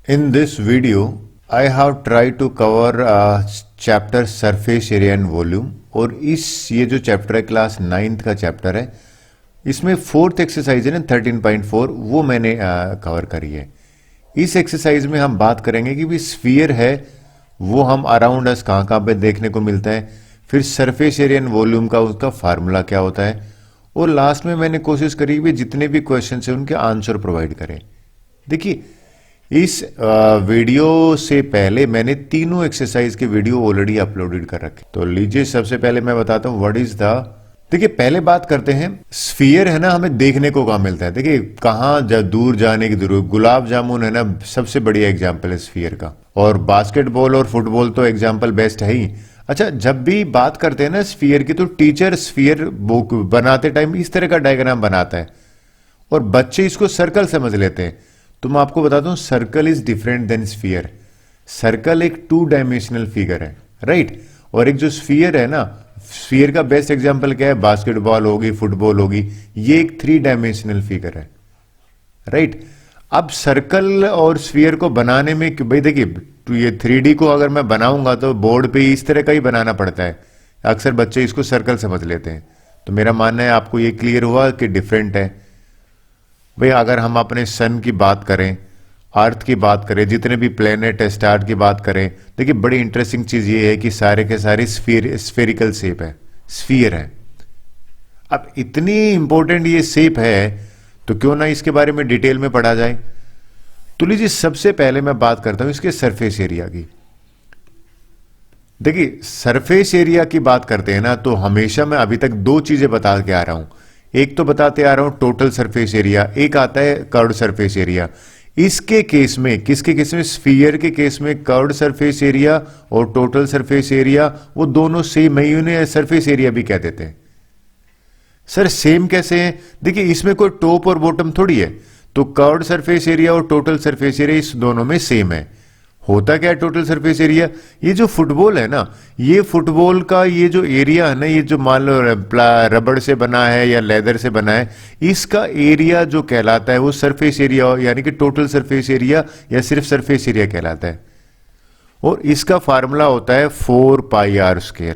In this video, I have tried to cover chapter surface area and volume। और ये जो chapter है class 9th का chapter है, इसमें 4th एक्सरसाइज है ना 13.4, वो मैंने कवर करी है। इस एक्सरसाइज में हम बात करेंगे कि भी स्फीयर है वो हम अराउंड अस कहाँ कहाँ पे देखने को मिलता है, फिर सरफेस एरिया एंड वॉल्यूम का उसका फार्मूला क्या होता है, और लास्ट में मैंने कोशिश करी कि जितने भी क्वेश्चन है उनके आंसर प्रोवाइड करें। देखिए, इस वीडियो से पहले मैंने तीनों एक्सरसाइज के वीडियो ऑलरेडी अपलोडेड कर रखे। तो लीजिए, सबसे पहले मैं बताता हूं व्हाट इज द। देखिए, पहले बात करते हैं स्फीयर है ना, हमें देखने को कहाँ मिलता है। देखिए, कहाँ दूर जाने की जरूरत, गुलाब जामुन है ना सबसे बढ़िया एग्जाम्पल है स्फीयर का, और बास्केटबॉल और फुटबॉल तो एग्जाम्पल बेस्ट है ही। अच्छा, जब भी बात करते हैं ना स्फीयर की, तो टीचर स्फीयर बनाते टाइम इस तरह का डायग्राम बनाता है और बच्चे इसको सर्कल समझ लेते हैं। तो मैं आपको बताता हूं, circle is different than sphere. Circle एक 2 डायमेंशनल फिगर है, राइट। और एक जो स्फीयर है ना, स्फीयर का बेस्ट एग्जांपल क्या है, बास्केटबॉल होगी, फुटबॉल होगी, ये एक 3 डायमेंशनल फिगर है, राइट। अब सर्कल और स्फीयर को बनाने में भाई देखिए, तो ये 3D को अगर मैं बनाऊंगा तो बोर्ड पे इस तरह का ही बनाना पड़ता है। अक्सर बच्चे इसको सर्कल समझ लेते हैं। तो मेरा मानना है आपको ये क्लियर हुआ कि डिफरेंट है। भाई अगर हम अपने सन की बात करें, अर्थ की बात करें, जितने भी प्लेनेट है, स्टार की बात करें, देखिए बड़ी इंटरेस्टिंग चीज ये है कि सारे के सारे स्फेरिकल शेप है, स्फीयर है। अब इतनी इंपॉर्टेंट ये शेप है तो क्यों ना इसके बारे में डिटेल में पढ़ा जाए। तो लीजिए, सबसे पहले मैं बात करता हूं इसके सरफेस एरिया की। देखिए, सरफेस एरिया की बात करते हैं ना, तो हमेशा मैं अभी तक 2 चीजें बता के आ रहा हूं। एक तो बताते आ रहा हूं टोटल सरफेस एरिया, एक आता है कर्व्ड सरफेस एरिया। इसके केस में, किसके केस में, स्फीयर के केस में कर्व्ड सरफेस एरिया और टोटल सरफेस एरिया वो दोनों सेम है, उन्हें सरफेस एरिया भी कह देते हैं। सर सेम कैसे है? देखिए, इसमें कोई टॉप और बॉटम थोड़ी है। तो कर्व्ड सरफेस एरिया और टोटल सरफेस एरिया इस दोनों में सेम है। होता क्या है टोटल सरफेस एरिया? ये जो फुटबॉल है ना, ये फुटबॉल का ये जो एरिया है ना, ये जो मान लो रबड़ से बना है या लेदर से बना है, इसका एरिया जो कहलाता है वो सरफेस एरिया, यानी कि टोटल सरफेस एरिया या सिर्फ सरफेस एरिया कहलाता है। और इसका फार्मूला होता है 4πr²।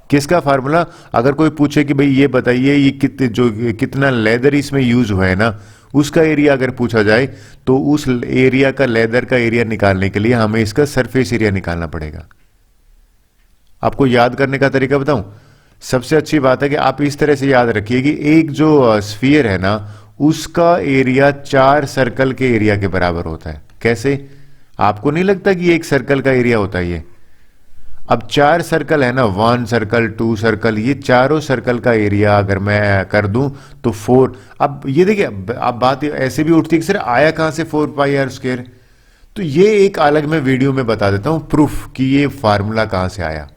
किसका फार्मूला? अगर कोई पूछे कि भाई ये बताइए ये कितना लेदर इसमें यूज हुआ है ना, उसका एरिया अगर पूछा जाए तो उस एरिया का, लेदर का एरिया निकालने के लिए हमें इसका सरफेस एरिया निकालना पड़ेगा। आपको याद करने का तरीका बताऊं? सबसे अच्छी बात है कि आप इस तरह से याद रखिए कि एक जो स्फीयर है ना, उसका एरिया 4 सर्कल के एरिया के बराबर होता है। कैसे? आपको नहीं लगता कि एक सर्कल का एरिया होता है ये? अब 4 सर्कल है ना, 1 सर्कल, 2 सर्कल, ये चारों सर्कल का एरिया अगर मैं कर दूं तो 4। अब ये देखिए, अब बात ऐसे भी उठती है कि सर आया कहां से 4πr²? तो ये एक अलग मैं वीडियो में बता देता हूं प्रूफ कि ये फार्मूला कहां से आया।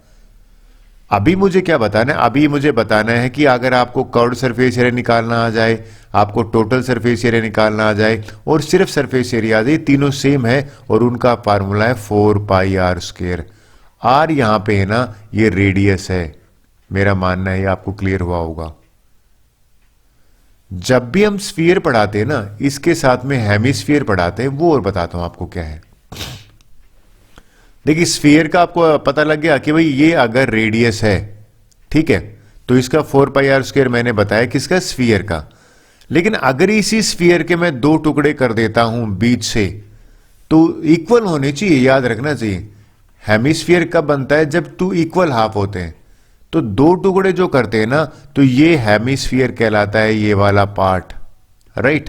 अभी मुझे क्या बताना है? अभी मुझे बताना है कि अगर आपको कर्व्ड सरफेस एरिया निकालना आ जाए, आपको टोटल सरफेस एरिया निकालना आ जाए और सिर्फ सरफेस एरिया आ जाए, तीनों सेम है और उनका फार्मूला है 4πr²। आर यहां पे है ना, ये रेडियस है। मेरा मानना है ये आपको क्लियर हुआ होगा। जब भी हम स्फीयर पढ़ाते हैं ना, इसके साथ में हेमिस्फीयर पढ़ाते हैं, वो और बताता हूं आपको क्या है। देखिए, स्फीयर का आपको पता लग गया कि भाई ये अगर रेडियस है, ठीक है, तो इसका 4πr² मैंने बताया किसका? स्फीयर का। लेकिन अगर इसी स्फीयर के मैं 2 टुकड़े कर देता हूं बीच से, तो इक्वल होने चाहिए, याद रखना चाहिए। हेमिस्फीयर कब बनता है? जब 2 इक्वल हाफ होते हैं। तो 2 टुकड़े जो करते हैं ना, तो ये हेमिस्फीयर कहलाता है, ये वाला पार्ट, राइट।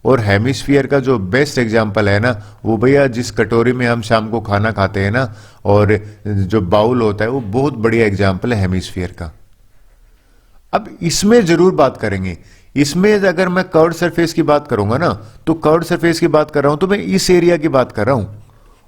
और हेमिस्फीयर का जो बेस्ट एग्जांपल है ना, वो भैया जिस कटोरी में हम शाम को खाना खाते हैं ना, और जो बाउल होता है, वो बहुत बढ़िया एग्जांपल है हेमिस्फीयर का। अब इसमें जरूर बात करेंगे। इसमें अगर मैं कर्व्ड सरफेस की बात करूंगा ना, तो कर्व्ड सरफेस की बात कर रहा हूं तो मैं इस एरिया की बात कर रहा हूं।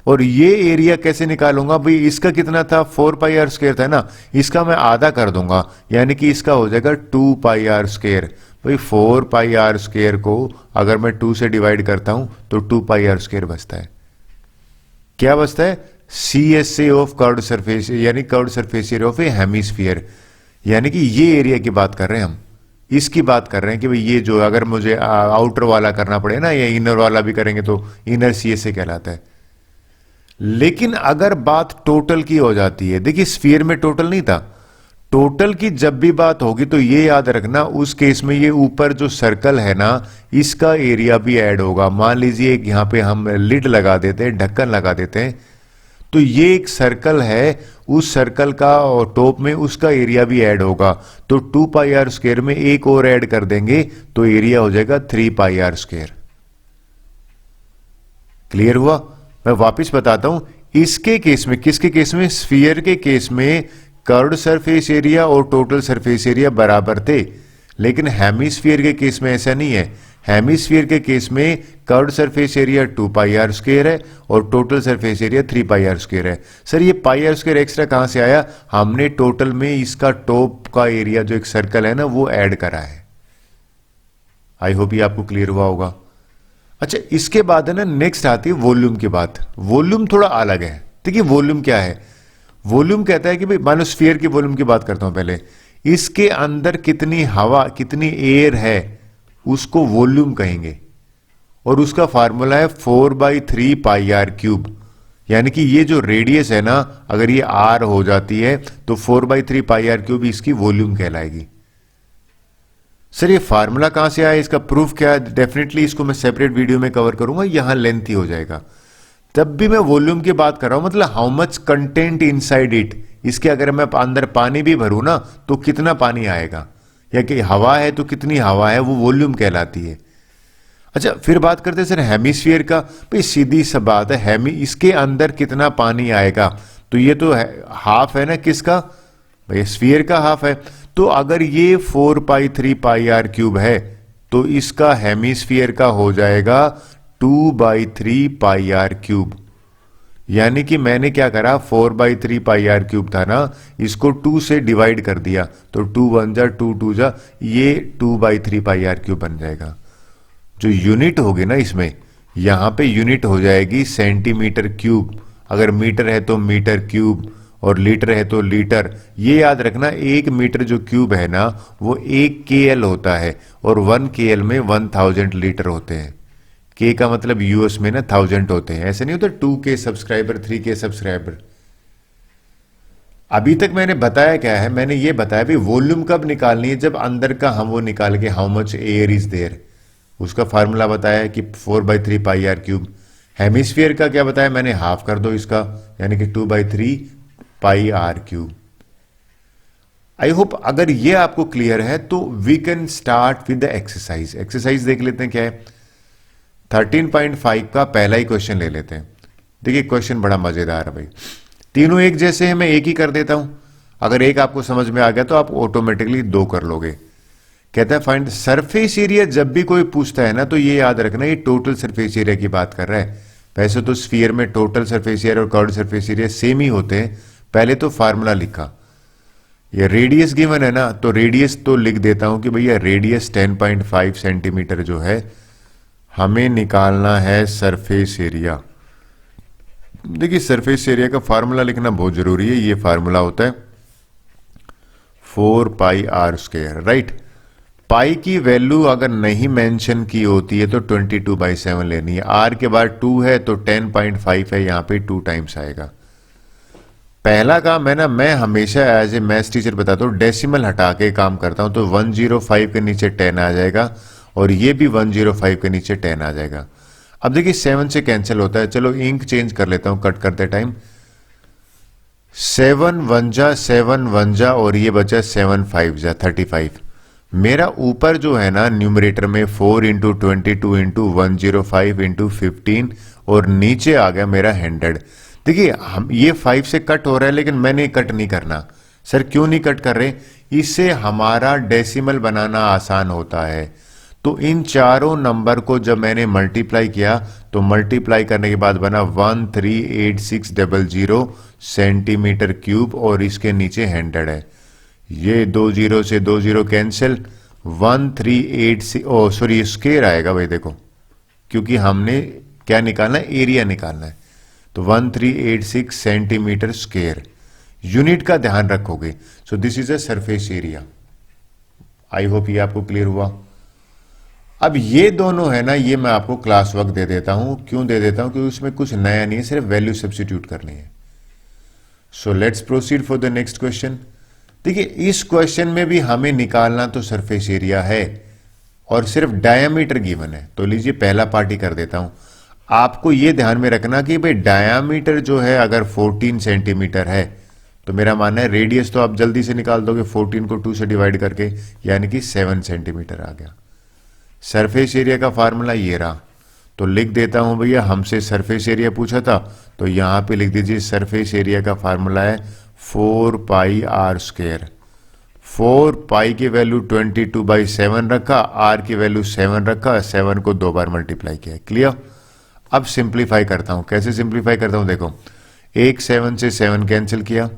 और ये एरिया कैसे निकालूंगा? भाई इसका कितना था? 4πr² था ना, इसका मैं आधा कर दूंगा, यानी कि इसका हो जाएगा 2πr²। भाई 4πr² को अगर मैं 2 से डिवाइड करता हूं तो 2πr² बचता है। क्या बचता है? CSA ऑफ कर्व्ड सरफेस, यानी curved surface area of A hemisphere. यानी कि ये एरिया की बात कर रहे हैं हम, इसकी बात कर रहे हैं कि भाई ये जो अगर मुझे आउटर वाला करना पड़े ना, या इनर वाला भी करेंगे तो इनर CSA कहलाता है। लेकिन अगर बात टोटल की हो जाती है, देखिए स्फीयर में टोटल नहीं था, टोटल की जब भी बात होगी तो ये याद रखना उस केस में ये ऊपर जो सर्कल है ना, इसका एरिया भी ऐड होगा। मान लीजिए एक यहां पे हम लिड लगा देते हैं, ढक्कन लगा देते हैं, तो ये एक सर्कल है, उस सर्कल का और टॉप में उसका एरिया भी ऐड होगा, तो 2 पाई आर स्क्वायर में एक और ऐड कर देंगे तो एरिया हो जाएगा 3 पाई आर स्क्वायर। क्लियर हुआ? मैं वापस बताता हूं, इसके केस में, किसके केस में, स्फीयर के केस में कर्व्ड सरफेस एरिया और टोटल सरफेस एरिया बराबर थे, लेकिन हेमिस्फीयर के केस में ऐसा नहीं है। हेमिस्फीयर के केस में curved surface area 2 pi r square है और total surface area 3 pi r square है। सर ये पाई आर स्क्वायर एक्स्ट्रा कहां से आया? हमने टोटल में इसका टॉप का एरिया जो एक सर्कल है ना वो ऐड करा है। आई होप ये आपको क्लियर हुआ होगा। अच्छा, इसके बाद है ना नेक्स्ट आती है वॉल्यूम की बात। वॉल्यूम थोड़ा अलग है। देखिए वॉल्यूम क्या है, वॉल्यूम कहता है कि भाई मान लो स्फीयर की वॉल्यूम की बात करता हूं पहले, इसके अंदर कितनी हवा, कितनी एयर है, उसको वॉल्यूम कहेंगे, और उसका फार्मूला है 4/3 पाई आर क्यूब। यानी कि ये जो रेडियस है ना, अगर ये आर हो जाती है तो 4/3 पाई आर क्यूब इसकी वॉल्यूम कहलाएगी। सर ये फार्मूला कहां से आया, इसका प्रूफ क्या है? डेफिनेटली इसको मैं सेपरेट वीडियो में कवर करूंगा, यहां लेंथी हो जाएगा। तब भी मैं वॉल्यूम की बात कर रहा हूं, मतलब how much content inside it. इसके अगर मैं अंदर पानी भी भरूं ना तो कितना पानी आएगा, या कि हवा है तो कितनी हवा है, वो वॉल्यूम कहलाती है। अच्छा फिर बात करते हैं सर हेमिस्फीयर का। भाई सीधी सा बात है, इसके अंदर कितना पानी आएगा, तो ये तो हाफ है ना, किसका? भाई स्फीयर का हाफ है। तो अगर ये 4/3 पाई आर क्यूब है तो इसका हेमिस्फीयर का हो जाएगा 2/3 पाई आर क्यूब। यानी कि मैंने क्या करा, 4/3 पाई आर क्यूब था ना, इसको 2 से डिवाइड कर दिया, तो 2 1 जा 2 2 जा, ये 2/3 पाई आर क्यूब बन जाएगा। जो यूनिट होगी ना इसमें, यहां पे यूनिट हो जाएगी सेंटीमीटर क्यूब, अगर मीटर है तो मीटर क्यूब, और लीटर है तो लीटर। ये याद रखना, 1 मीटर जो क्यूब है ना वो 1 KL होता है, और 1 KL में 1000 लीटर होते हैं। के का मतलब यूएस में ना 1000 होते हैं, ऐसे नहीं होता 2K सब्सक्राइबर 3K सब्सक्राइबर। अभी तक मैंने बताया क्या है, मैंने ये बताया भी वॉल्यूम कब निकालनी है, जब अंदर का हम वो निकाल के how much air is there, उसका फार्मूला बताया कि 4/3 पाई आर क्यूब। हेमिस्फीयर का क्या बताया मैंने, हाफ कर दो इसका, यानी कि 2/3 pi r cube. I hope अगर ये आपको क्लियर है तो we can start with the exercise. Exercise देख लेते हैं क्या है। 13.5 का पहला ही क्वेश्चन ले लेते हैं। देखिए क्वेश्चन बड़ा मजेदार है भाई, तीनों एक जैसे हैं, मैं एक ही कर देता हूं। अगर एक आपको समझ में आ गया तो आप ऑटोमेटिकली 2 कर लोगे। कहता है फाइंड सरफेस एरिया। जब भी कोई पूछता है ना तो ये याद रखना, ये टोटल सरफेस एरिया की बात कर रहा है। वैसे तो स्फीयर में टोटल सरफेस एरिया और कर्व्ड सरफेस एरिया सेम ही होते हैं। पहले तो फार्मूला लिखा, ये रेडियस गिवन है ना, तो रेडियस तो लिख देता हूं कि भैया रेडियस 10.5 सेंटीमीटर जो है, हमें निकालना है सरफेस एरिया। देखिए सरफेस एरिया का फार्मूला लिखना बहुत जरूरी है। ये फार्मूला होता है 4 पाई आर स्क्वायर, राइट। पाई की वैल्यू अगर नहीं मेंशन की होती है तो 22/7 लेनी है। आर के बाद 2 है तो 10.5 है, यहां पे 2 टाइम्स आएगा। पहला काम है ना, मैं हमेशा एज ए मैथ्स टीचर बताता हूं, डेसिमल हटा के काम करता हूं, तो 105 के नीचे 10 आ जाएगा, और ये भी 105 के नीचे 10 आ जाएगा। अब देखिए 7 से कैंसिल होता है, चलो इंक चेंज कर लेता हूं कट करते टाइम। 7 1 जा 7 1 जा, और ये बचा 7 5 जा 35। मेरा ऊपर जो है ना न्यूमरेटर में 4 × 22 × 105 × 15, और नीचे आ गया मेरा 100। देखिए हम ये 5 से कट हो रहा है, लेकिन मैंने कट नहीं करना। सर क्यों नहीं कट कर रहे? इससे हमारा डेसिमल बनाना आसान होता है। तो इन चारों नंबर को जब मैंने मल्टीप्लाई किया तो मल्टीप्लाई करने के बाद बना 138600 सेंटीमीटर क्यूब, और इसके नीचे 100 है। ये 2 0 से 2 0 कैंसिल, 1386 ओ सॉरी स्क्वायर आएगा भाई, देखो क्योंकि हमने क्या निकालना है, एरिया निकालना है। तो 1386 सेंटीमीटर स्क्वायर। यूनिट का ध्यान रखोगे। So this is a surface area. I hope ये आपको क्लियर हुआ। अब ये दोनों है ना, ये मैं आपको क्लास वर्क दे देता हूं। क्यों दे देता हूं? क्योंकि उसमें कुछ नया नहीं है, सिर्फ वैल्यू सब्स्टिट्यूट करनी है। सो let's proceed for the next question. देखिए इस क्वेश्चन में भी हमें निकालना तो सरफेस एरिया है और सिर्फ डायामीटर गिवन है। तो लीजिए पहला पार्ट ही कर देता हूं। आपको यह ध्यान में रखना कि भाई डायामीटर जो है अगर 14 सेंटीमीटर है तो मेरा मानना है रेडियस तो आप जल्दी से निकाल दोगे 14 को 2 से डिवाइड करके, यानी कि 7 सेंटीमीटर आ गया। सरफेस एरिया का फार्मूला ये रहा, तो लिख देता हूं भैया, हमसे सरफेस एरिया पूछा था तो यहां पे लिख दीजिए सरफेस एरिया का फार्मूला है 4 पाई आर स्क्वायर। 4 पाई की वैल्यू 22/7 रखा, आर की वैल्यू 7 रखा, 7 को 2 बार मल्टीप्लाई किया। क्लियर? अब सिंप्लीफाई करता हूं। कैसे सिंप्लीफाई करता हूं? देखो, एक 7 से 7 कैंसिल किया,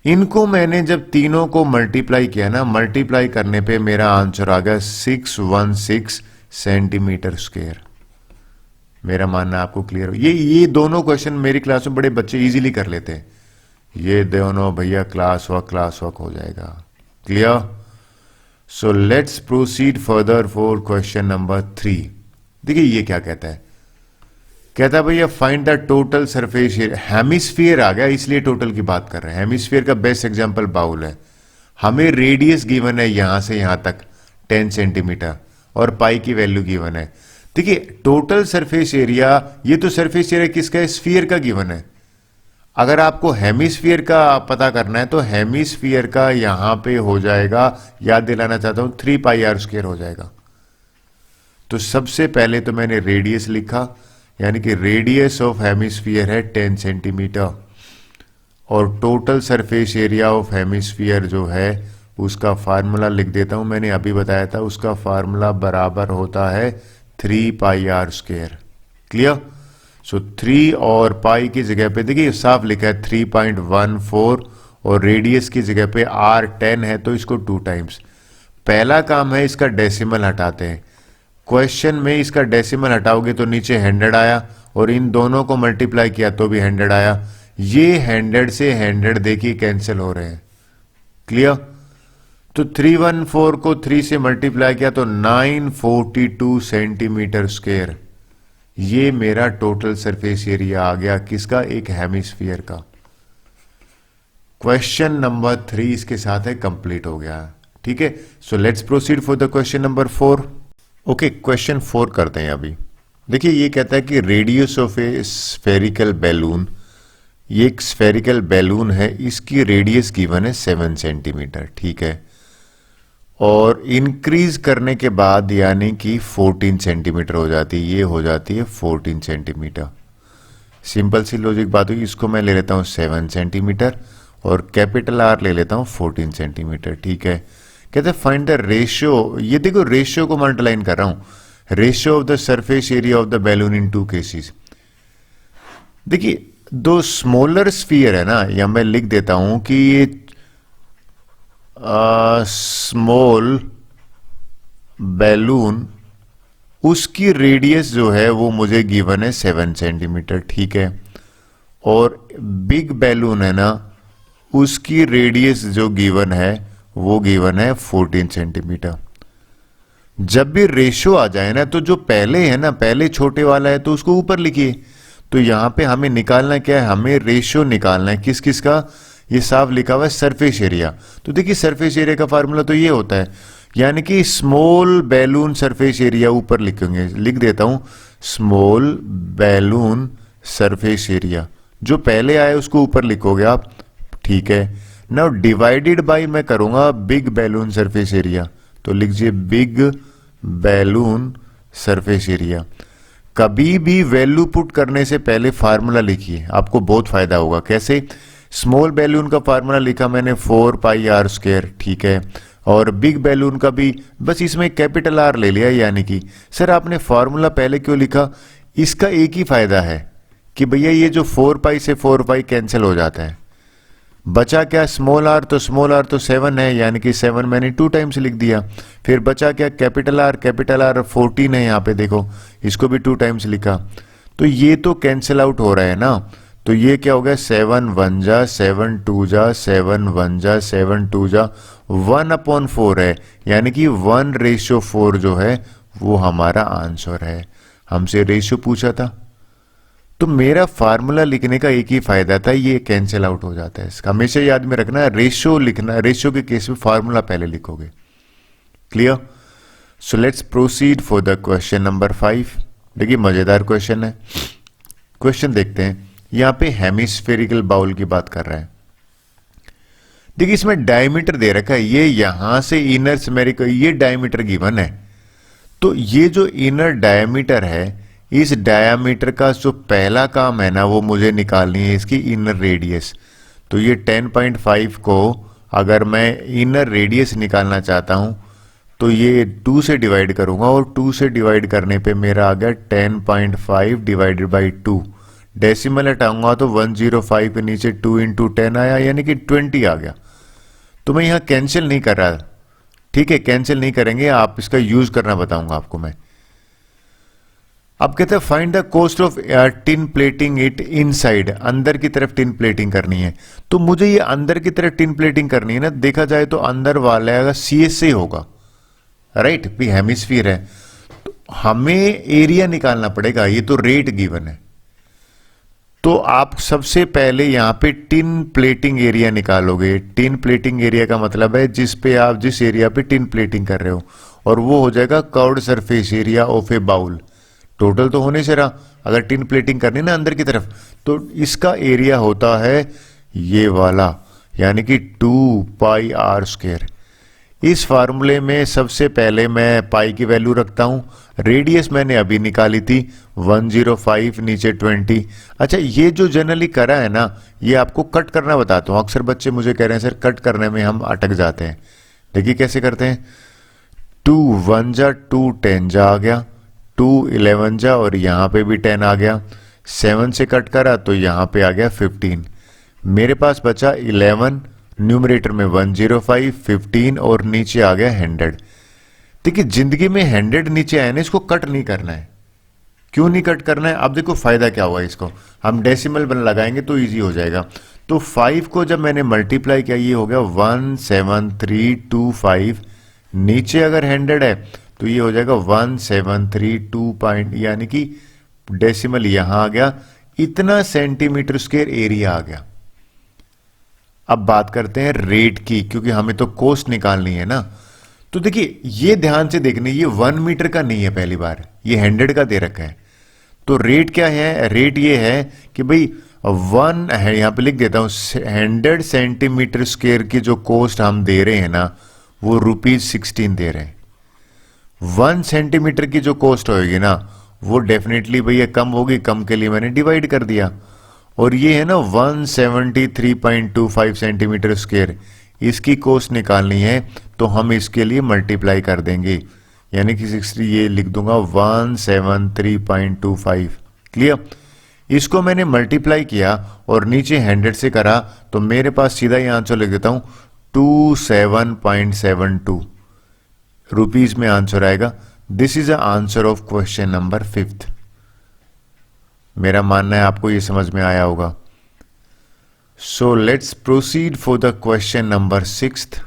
इनको मैंने जब तीनों को मल्टीप्लाई किया ना, मल्टीप्लाई करने पे मेरा आंसर आ गया 616 सेंटीमीटर स्क्वायर। मेरा मानना आपको क्लियर हो? ये दोनों क्वेश्चन मेरी क्लास में बड़े बच्चे इजीली कर लेते हैं। ये दोनों भैया क्लास वर्क हो जाएगा। Clear? So let's proceed further for question number 3। देखिए ये क्या कहता है, कहता है भैया find the total surface area. Hemisphere आ गया इसलिए टोटल की बात कर रहे हैं। हेमिस्फीयर का बेस्ट एग्जांपल बाउल है। हमें रेडियस गिवन है यहां से यहां तक 10 सेंटीमीटर और पाई की वैल्यू गिवन है। देखिए टोटल सरफेस एरिया, ये तो सरफेस एरिया किसका है? स्फीयर का गिवन है। अगर आपको हेमिस्फीयर का पता करना है तो हेमिस्फीयर का यहां पे हो जाएगा, याद दिलाना चाहता हूं, 3 पाई आर स्क्वायर हो जाएगा। तो सबसे पहले तो मैंने रेडियस लिखा, यानी कि रेडियस ऑफ हेमिस्फीयर है 10 सेंटीमीटर और total surface area of hemisphere जो है उसका फार्मूला लिख देता हूं। मैंने अभी बताया था, उसका फार्मूला बराबर होता है 3 पाई आर स्क्वायर। क्लियर? सो 3 और पाई की जगह पे देखिए साफ लिखा है 3.14 और रेडियस की जगह पे r 10 है तो इसको 2 टाइम्स। पहला काम है इसका डेसिमल हटाते हैं। क्वेश्चन में इसका डेसिमल हटाओगे तो नीचे 100 आया और इन दोनों को मल्टीप्लाई किया तो भी 100 आया। ये 100 से 100 देखिए कैंसिल हो रहे हैं। क्लियर? तो 314 को 3 से मल्टीप्लाई किया तो 942 सेंटीमीटर स्क्वायर। ये मेरा टोटल सरफेस एरिया आ गया किसका? एक हेमिस्फीयर का। क्वेश्चन नंबर 3 इसके साथ है कंप्लीट हो गया। ठीक है, सो let's proceed for the question number 4। Okay, question 4 करते हैं अभी। देखिए ये कहता है कि radius of A spherical balloon, ये एक स्फेरिकल बैलून है, इसकी रेडियस गिवन है 7 सेंटीमीटर। ठीक है, और इंक्रीज करने के बाद यानी कि 14 सेंटीमीटर हो जाती है, ये हो जाती है 14 सेंटीमीटर। सिंपल सी लॉजिक बात हुई। इसको मैं ले लेता हूं 7 सेंटीमीटर और कैपिटल आर ले लेता हूं 14 सेंटीमीटर। ठीक है, कहते हैं फाइंड द रेशियो। ये देखो रेशियो को मैं अंडरलाइन कर रहा हूं, ratio of the surface area of the balloon in 2 cases. देखिए दो स्मॉलर स्फीयर है ना, या मैं लिख देता हूं कि ये स्मॉल बैलून, उसकी रेडियस जो है वो मुझे गिवन है 7 सेंटीमीटर। ठीक है, और बिग बैलून है ना, उसकी रेडियस जो गिवन है वो गिवन है 14 सेंटीमीटर। जब भी रेशियो आ जाए ना, तो जो पहले है ना, पहले छोटे वाला है तो उसको ऊपर लिखिए। तो यहां पे हमें निकालना क्या है? हमें रेशियो निकालना है किस किस का? ये साफ लिखा हुआ है सरफेस एरिया। तो देखिए सरफेस एरिया का फार्मूला तो ये होता है, यानी कि स्मॉल बैलून सरफेस एरिया ऊपर लिखेंगे। लिख देता हूं स्मॉल बैलून सरफेस एरिया, जो पहले आए उसको ऊपर लिखोगे आप। ठीक है, नाउ डिवाइडेड बाय मैं करूंगा बिग बैलून सरफेस एरिया, तो लिखिए बिग बैलून सरफेस एरिया। कभी भी वैल्यू पुट करने से पहले फार्मूला लिखिए, आपको बहुत फायदा होगा। कैसे? स्मॉल बैलून का फार्मूला लिखा मैंने 4 पाई आर स्क्वायर। ठीक है, और बिग बैलून का भी बस इसमें कैपिटल आर ले लिया। यानी कि सर आपने फार्मूला पहले क्यों लिखा? इसका एक ही फायदा है कि भैया ये जो 4 पाई से 4 पाई कैंसिल हो जाता है, बचा क्या? स्मॉल आर, तो स्मॉल आर तो 7 है, यानी कि 7 मैंने 2 टाइम्स लिख दिया। फिर बचा क्या? कैपिटल आर 14 है, यहाँ पे देखो इसको भी 2 टाइम्स लिखा। तो ये तो कैंसिल आउट हो रहा है ना, तो ये क्या हो गया? 7 1 जा 7 2 जा 7 1 जा 7 2 जा 1/4 है, यानी कि 1/4 जो है वो हमारा आंसर है। हमसे रेशियो पूछा था, तो मेरा फार्मूला लिखने का एक ही फायदा था, ये कैंसिल आउट हो जाता है। इसका हमेशा याद में रखना, रेशियो लिखना, रेशियो के केस में फार्मूला पहले लिखोगे। Clear? So let's proceed for the question number 5। देखिए मजेदार क्वेश्चन है। क्वेश्चन देखते हैं। यहां पे हेमिस्फेरिकल बाउल की बात कर रहा है। देखिए इसमें डायमीटर दे रखा है, ये यहां से इनर स्फेरिकल, ये डायमीटर गिवन है। तो ये जो इनर डायमीटर है, इस डायमीटर का जो पहला काम है ना, वो मुझे निकालनी है इसकी इनर रेडियस। तो ये 10.5 को अगर मैं इनर रेडियस निकालना चाहता हूं तो ये 2 से डिवाइड करूंगा, और 2 से डिवाइड करने पे मेरा आ गया 10.5 डिवाइडेड बाई 2। डेसिमल हटाऊंगा तो 105 के नीचे 2 इंटू 10 आया, यानी कि 20 आ गया। तो मैं यहां कैंसिल नहीं कर रहा, ठीक है, कैंसिल नहीं करेंगे, आप इसका यूज करना बताऊंगा आपको मैं। अब कहते हैं find the cost of tin plating it inside, अंदर की तरफ टिन प्लेटिंग करनी है। तो मुझे ये अंदर की तरफ टिन प्लेटिंग करनी है ना, देखा जाए तो अंदर वाला CS से होगा, राइट, भी हेमिस्फीयर है, तो हमें एरिया निकालना पड़ेगा। ये तो रेट गिवन है, तो आप सबसे पहले यहां पे टिन प्लेटिंग एरिया निकालोगे। टिन प्लेटिंग एरिया का मतलब है जिस पे आप जिस एरिया पे टिन प्लेटिंग कर रहे हो, और वो हो जाएगा curved surface area of a bowl. Total तो होने से रहा, अगर टिन प्लेटिंग करनी ना अंदर की तरफ, तो इसका एरिया होता है ये वाला, यानी कि 2 पाई आर स्क्वायर। इस फार्मूले में सबसे पहले मैं पाई की वैल्यू रखता हूं। रेडियस मैंने अभी निकाली थी 105, नीचे 20। अच्छा, ये जो जनरली करा है ना, ये आपको कट करना बताता हूं। अक्सर बच्चे मुझे कह रहे हैं सर कट करने में हम अटक जाते हैं। देखिए कैसे करते हैं। 2 1 जा 2 10 जा आ गया, 2 11 जा, और यहां पे भी 10 आ गया। 7 से कट करा तो यहां पे आ गया 15। मेरे पास बचा 11, न्यूमरेटर में 105, 15 और नीचे आ गया 100। देखिए जिंदगी में 100 नीचे आया ना, इसको कट नहीं करना है। क्यों नहीं कट करना है? अब देखो फायदा क्या हुआ, इसको हम डेसिमल बन लगाएंगे तो इजी हो जाएगा। तो 5 को जब मैंने मल्टीप्लाई किया, ये हो गया 17325। नीचे अगर 100 है तो ये हो जाएगा 1732 यानी कि डेसिमल यहां आ गया, इतना सेंटीमीटर स्क्वायर एरिया आ गया। अब बात करते हैं रेट की, क्योंकि हमें तो कॉस्ट निकालनी है ना। तो देखिए ये ध्यान से देखने, ये 1 मीटर का नहीं है, पहली बार ये 100 का दे रखा है। तो रेट क्या है? रेट ये है कि भाई 1 है, यहां पे लिख देता हूं, 100 सेंटीमीटर स्क्वायर की जो कॉस्ट हम दे रहे हैं ना, वो ₹16 दे रहे हैं। 1 सेंटीमीटर की जो कॉस्ट होगी ना, वो डेफिनेटली भैया कम होगी, कम के लिए मैंने डिवाइड कर दिया। और ये है ना 173.25 सेंटीमीटर स्क्वायर, इसकी कॉस्ट निकालनी है, तो हम इसके लिए मल्टीप्लाई कर देंगे, यानी कि 60, ये लिख दूंगा 173.25। क्लियर? इसको मैंने मल्टीप्लाई किया और नीचे 100 से करा, तो मेरे पास सीधा ये आंसर लिख देता हूं 27.72 रुपीज में आंसर आएगा। This is the answer of question number 5। मेरा मानना है आपको ये समझ में आया होगा। सो let's proceed for the question number 6।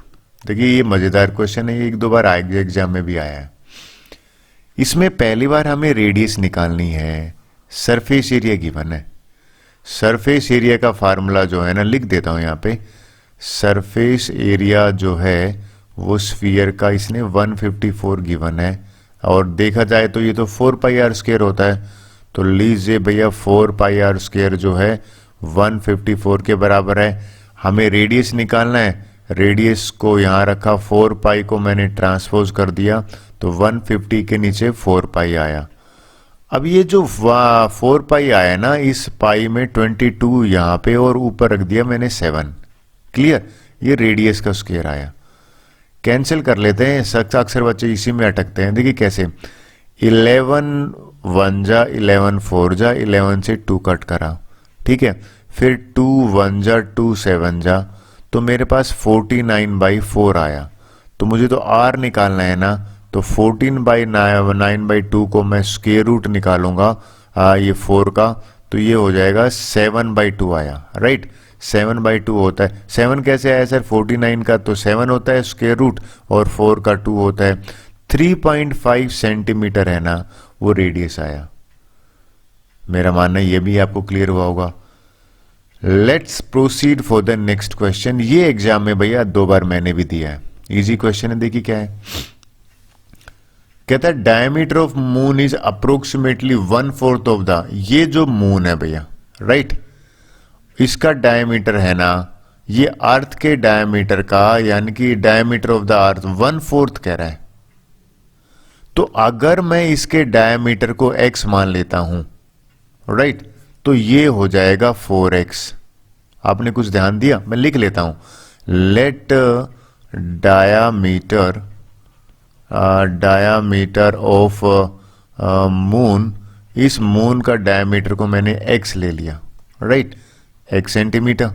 देखिए ये मजेदार क्वेश्चन है, एक दो बार एग्जाम में भी आया है। इसमें पहली बार हमें रेडियस निकालनी है, सरफेस एरिया गिवन है। सरफेस एरिया का फार्मूला जो है ना, लिख देता हूं यहां पे। सरफेस एरिया जो है वो स्फीयर का, इसने 154 गिवन है, और देखा जाए तो ये तो 4 पाई आर स्क्वायर होता है। तो लीजिए भैया 4 पाई आर स्क्वायर जो है 154 के बराबर है। हमें रेडियस निकालना है, रेडियस को यहां रखा, 4 पाई को मैंने ट्रांसपोज कर दिया, तो 150 के नीचे 4 पाई आया। अब ये जो 4 पाई आया ना, इस पाई में 22 यहां पे और ऊपर रख दिया मैंने 7। क्लियर? ये रेडियस का स्क्वायर आया। कैंसिल कर लेते हैं, अक्सर बच्चे इसी में अटकते हैं। देखिए कैसे, 11 1 जा 11 4 जा, 11 से 2 कट करा, ठीक है, फिर 2 1 जा 2 7 जा, तो मेरे पास 49/4 आया। तो मुझे तो R निकालना है ना, तो 14/9/2 को मैं स्क्वायर रूट निकालूंगा ये 4 का, तो ये हो जाएगा 7/2 आया, राइट। 7/2 होता है। 7 कैसे आया सर? 49 का तो 7 होता है स्क्वायर रूट, और 4 का 2 होता है। 3.5 सेंटीमीटर है ना, वो रेडियस आया। मेरा मानना ये भी आपको क्लियर हुआ होगा। Let's proceed for the next question. ये एग्जाम में भैया 2 बार मैंने भी दिया है, इजी क्वेश्चन है। देखिए क्या है, कहता है diameter of moon is approximately 1/4 of the, ये जो मून है भैया, राइट, इसका डायमीटर है ना, ये अर्थ के डायमीटर का, यानी कि डायमीटर ऑफ द अर्थ 1/4 कह रहा है। तो अगर मैं इसके डायमीटर को x मान लेता हूं, राइट, तो ये हो जाएगा 4x। आपने कुछ ध्यान दिया, मैं लिख लेता हूं, लेट डायामीटर ऑफ मून, इस मून का डायमीटर को मैंने x ले लिया, right, x centimetre,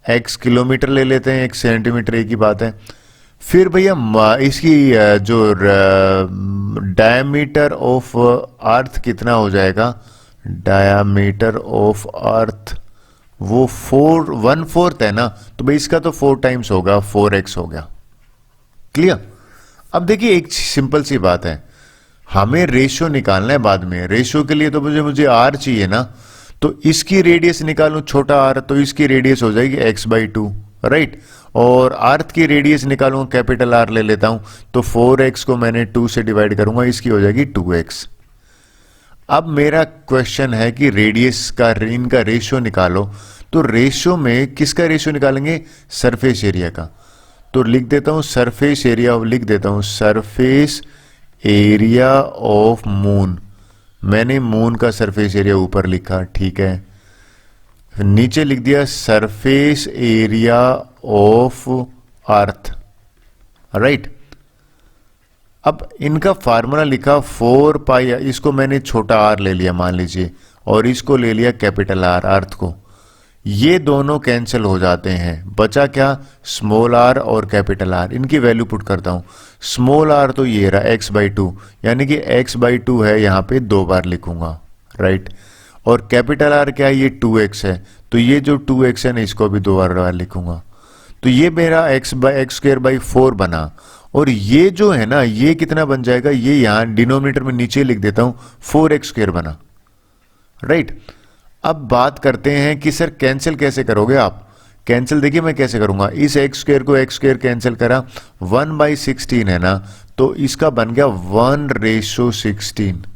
x kilometre ले लेते हैं, x सेंटीमीटर एक ही बात है। फिर भैया इसकी जो डायमीटर ऑफ अर्थ कितना हो जाएगा, डायमीटर ऑफ अर्थ वो 1/4 है ना, तो भाई इसका तो 4 टाइम्स होगा, 4x हो गया। क्लियर। अब देखिए एक सिंपल सी बात है, हमें रेशियो निकालना है बाद में। रेशियो के लिए तो मुझे r चाहिए ना, तो इसकी रेडियस निकालूं छोटा r, तो इसकी रेडियस हो जाएगी x/2, राइट, और अर्थ की रेडियस निकालूंगा, कैपिटल R ले लेता हूं, तो 4x को मैंने 2 से डिवाइड करूंगा, इसकी हो जाएगी 2x। अब मेरा क्वेश्चन है कि रेडियस का, इनका रेशियो निकालो, तो रेशियो में किसका रेशियो निकालेंगे, सरफेस एरिया का। तो लिख देता हूं सरफेस एरिया, लिख देता हूं सरफेस एरिया ऑफ मून। मैंने मून का सरफेस एरिया ऊपर लिखा, ठीक है, नीचे लिख दिया surface area of earth, right. अब इनका फार्मूला लिखा 4 पाई, इसको मैंने छोटा r ले लिया मान लीजिए, और इसको ले लिया कैपिटल R, अर्थ को। ये दोनों कैंसिल हो जाते हैं, बचा क्या, स्मॉल r और कैपिटल R। इनकी वैल्यू पुट करता हूं, स्मॉल r तो ये रहा x/2, यानी कि x/2 है, यहां पे 2 बार लिखूंगा, राइट, और कैपिटल R क्या है, ये 2x है, तो ये जो 2x है ना, इसको भी 2 बार लिखूंगा। तो ये मेरा x/4 बना, और ये जो है ना, ये कितना बन जाएगा, ये यहां डिनोमिनेटर में नीचे लिख देता हूं, 4x² बना, राइट। अब बात करते हैं कि सर कैंसिल कैसे करोगे आप। कैंसिल देखिए मैं कैसे करूंगा, इस x² को x² कैंसिल करा, 1/16 है ना, तो इसका बन गया 1/16,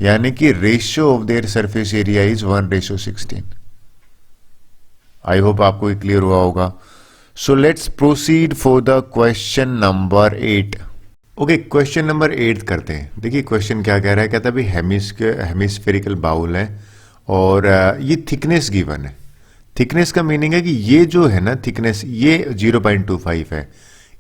यानी कि ratio of their surface area is 1/16। I hope आपको क्लियर हुआ होगा। सो let's proceed for the question number 8। Okay, question number 8 करते हैं। देखिए क्वेश्चन क्या कह रहा है, कहता है भाई हेमिस्फेरिकल बाउल है और ये थिकनेस गिवन है। थिकनेस का मीनिंग है कि ये जो है ना थिकनेस, ये 0.25 है,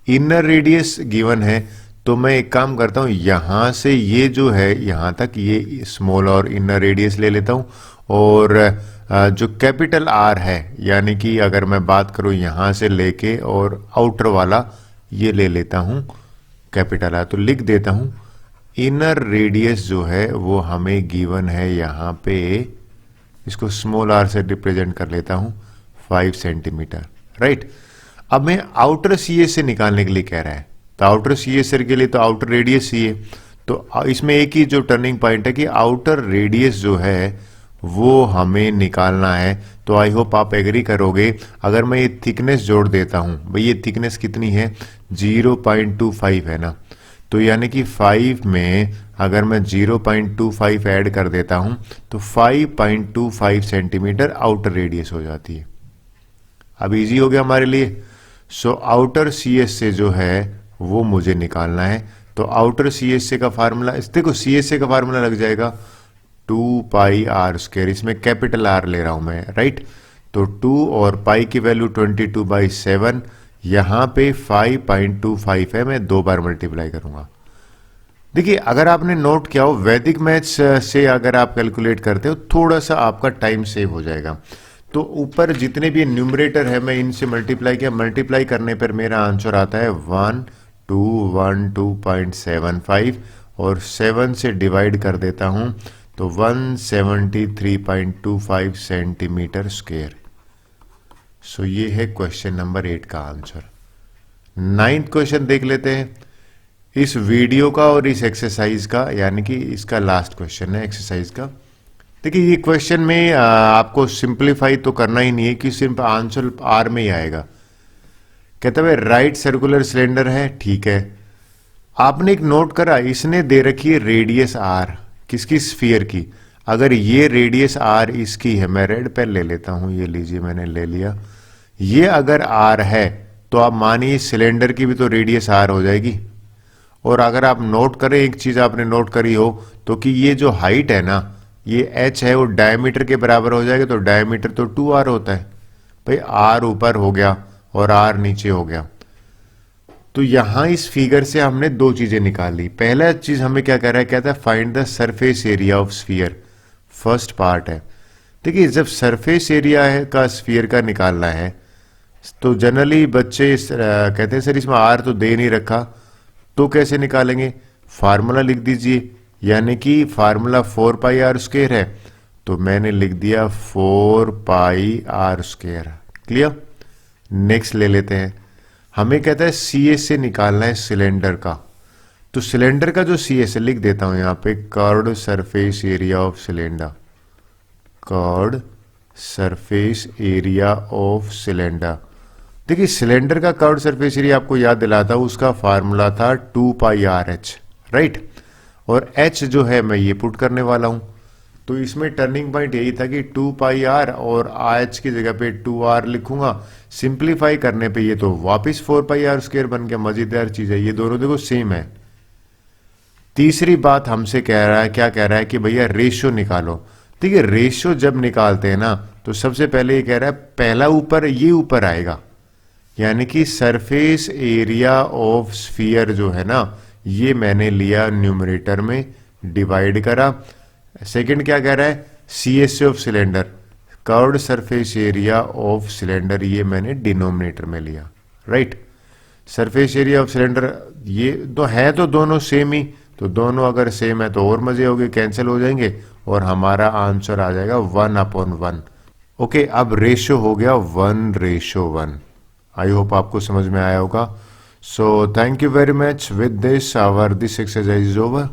इनर रेडियस गिवन है। तो मैं एक काम करता हूं, यहां से ये जो है यहां तक, ये स्मॉल और इनर रेडियस ले लेता हूं, और जो कैपिटल R है, यानी कि अगर मैं बात करूं यहां से लेके और आउटर वाला ये ले लेता हूं कैपिटल R, तो लिख देता हूं इनर रेडियस जो है वो हमें गिवन है यहां पे, इसको स्मॉल r से रिप्रेजेंट कर लेता हूं 5 सेंटीमीटर, राइट। अब मैं आउटर CS से निकालने के लिए कह रहा है, तो आउटर CS के लिए तो आउटर रेडियस चाहिए। तो इसमें एक ही जो टर्निंग पॉइंट है कि आउटर रेडियस जो है वो हमें निकालना है। तो आई होप आप एग्री करोगे। अगर मैं ये थिकनेस जोड़ देता हूं, भाई ये थिकनेस कितनी है, 0.25 है ना, तो यानी कि 5 में अगर मैं 0.25 ऐड कर देता हूं तो 5.25 सेंटीमीटर आउटर रेडियस हो जाती है। अब इजी हो गया हमारे लिए। सो आउटर CS से जो है वो मुझे निकालना है। तो आउटर CSA का फार्मूला, देखो CSA का फार्मूला लग जाएगा 2 पाई r², इसमें कैपिटल R ले रहा हूं मैं, राइट। तो 2 और पाई की वैल्यू 22/7, यहां पे 5.25 है, मैं 2 बार मल्टीप्लाई करूंगा। देखिए अगर आपने नोट किया हो, वैदिक मैथ्स से अगर आप कैलकुलेट करते हो थोड़ा सा आपका टाइम सेव हो जाएगा। तो ऊपर जितने भी न्यूमरेटर है मैं इनसे मल्टीप्लाई किया, मल्टीप्लाई करने पर मेरा आंसर आता है 1212.75, और 7 से डिवाइड कर देता हूं तो 173.25 सेंटीमीटर स्क्वायर। सो ये है क्वेश्चन नंबर 8 का आंसर। 9th क्वेश्चन देख लेते हैं। इस वीडियो का और इस एक्सरसाइज का, यानी कि इसका लास्ट क्वेश्चन है एक्सरसाइज का। देखिए ये क्वेश्चन में आपको सिंपलीफाई तो करना ही नहीं है कि सिर्फ आंसर आर में ही आएगा। कहता है राइट सर्कुलर सिलेंडर है, ठीक है। आपने एक नोट करा, इसने दे रखी है रेडियस आर, किसकी, स्फीयर की। अगर ये रेडियस आर इसकी है, मैं रेड पेन ले लेता हूं, ये लीजिए मैंने ले लिया। ये अगर आर है तो आप मानिए सिलेंडर की भी तो रेडियस आर हो जाएगी। और अगर आप नोट करें, एक चीज आपने नोट करी हो तो कि ये जो हाइट है ना, ये h है, वो डायमीटर के बराबर हो जाएगा, तो डायमीटर तो 2r होता है भाई। r ऊपर हो गया और r नीचे हो गया। तो यहां इस फिगर से हमने दो चीजें निकाल ली। पहला चीज हमें क्या कह रहा है, कहता है find the surface area of sphere, first part है। देखिए जब सरफेस एरिया है का स्फीयर का निकालना है तो जनरली बच्चे कहते हैं सर इसमें r तो दे नहीं रखा, तो कैसे निकालेंगे। फार्मूला लिख दीजिए, यानी कि फार्मूला 4 पाई आर स्क्वायर है, तो मैंने लिख दिया 4 पाई आर स्क्वायर। क्लियर। नेक्स्ट ले लेते हैं, हमें कहता है सी एस से निकालना है सिलेंडर का। तो सिलेंडर का जो सी एस है लिख देता हूं यहां पे, curved surface area of cylinder, curved surface area of cylinder. देखिए सिलेंडर का कर्व्ड सरफेस एरिया आपको याद दिलाता हूं, उसका फार्मूला था 2 पाई आर एच, राइट। और h जो है मैं ये पुट करने वाला हूं। तो इसमें टर्निंग पॉइंट यही था कि 2 पाई आर और h की जगह पे 2r लिखूंगा। सिंप्लीफाई करने पे ये तो वापस 4 पाई आर स्क्वायर बन गया। मजेदार चीज है, ये दोनों देखो सेम है। तीसरी बात हमसे कह रहा है, क्या कह रहा है कि भैया रेशियो निकालो। देखिए रेशियो जब निकालते हैं ना तो सबसे पहले ये कह रहा है पहला ऊपर, ये ऊपर आएगा, यानी कि सरफेस एरिया ऑफ स्फीयर जो है ना, ये मैंने लिया न्यूमरेटर में, डिवाइड करा। सेकंड क्या कह रहा है, C S of cylinder, curved surface area of cylinder, ये मैंने डिनोमिनेटर में लिया, right. Surface area of cylinder ये तो है, तो दोनों सेम ही, तो दोनों अगर सेम है तो और मजे हो गए, कैंसिल हो जाएंगे और हमारा आंसर आ जाएगा 1/1। ओके, अब रेशियो हो गया 1:1। आई होप आपको समझ में आया होगा। So thank you very much. With this hour this exercise is over.